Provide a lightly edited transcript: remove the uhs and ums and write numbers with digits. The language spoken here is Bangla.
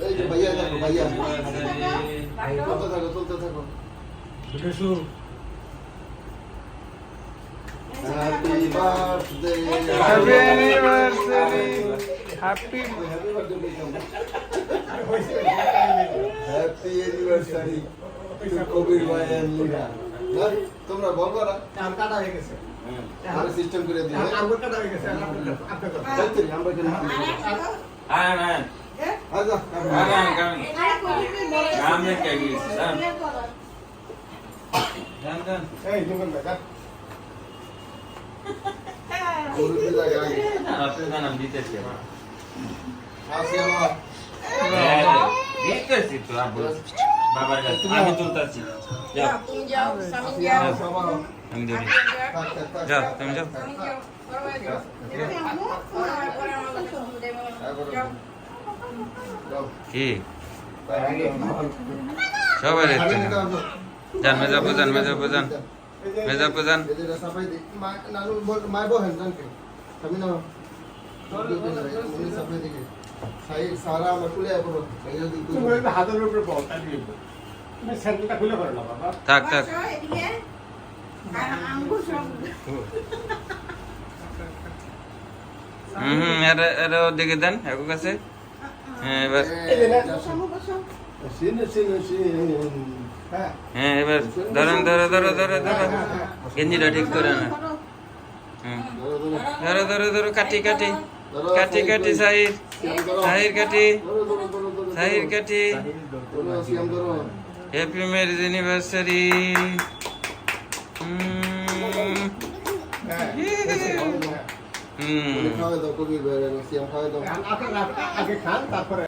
এই যে ভাইয়া দেখো ভাইয়া চলতে থাকো happy birthday happy anniversary happy happy anniversary Kabir ভাই এন্ড লীলা তোমরা বলবো না কাটা হয়ে গেছে আমরা সিস্টেম করে দিই আঙ্গুর কাটা হয়ে গেছে আপনার যাইতে আমরা কেন আচ্ছা এই জুগন ভাই মুরুব্বি লাগে আগে আসি আমার বাবার কাছে আমি তুলতাছি যাও তুমি যাও স্বামী যাও সবার আমি দেখি থাক থাক থাক যাও তুমি যাও স্বামী যাও যাও যাও কি সবাই রেখে যান মেজাবো যান এদের সাফাই দি নানু মাই বহেন জানকে তুমি না উনি সাফাই দিকে সাই সারা আমার কুলে করো এই যদি তুমি হাতের উপরে বল তাই তুমি স্যান্ডেলটা খুলে করো না বাবা থাক এদিকে আঙ্গুর সব এরা ওদিকে দেন এক কাছে হ্যাঁ এবার হ্যাঁ হ্যাঁ এবার ধরো গেঞ্জিটা ঠিক করে না ধরো কাটি সাহির কাটি হ্যাপি ম্যারেজ অ্যানিভার্সারি খাওয়া দাও কবির ভাই সিয়াম খাওয়া দাও আগে খান তারপরে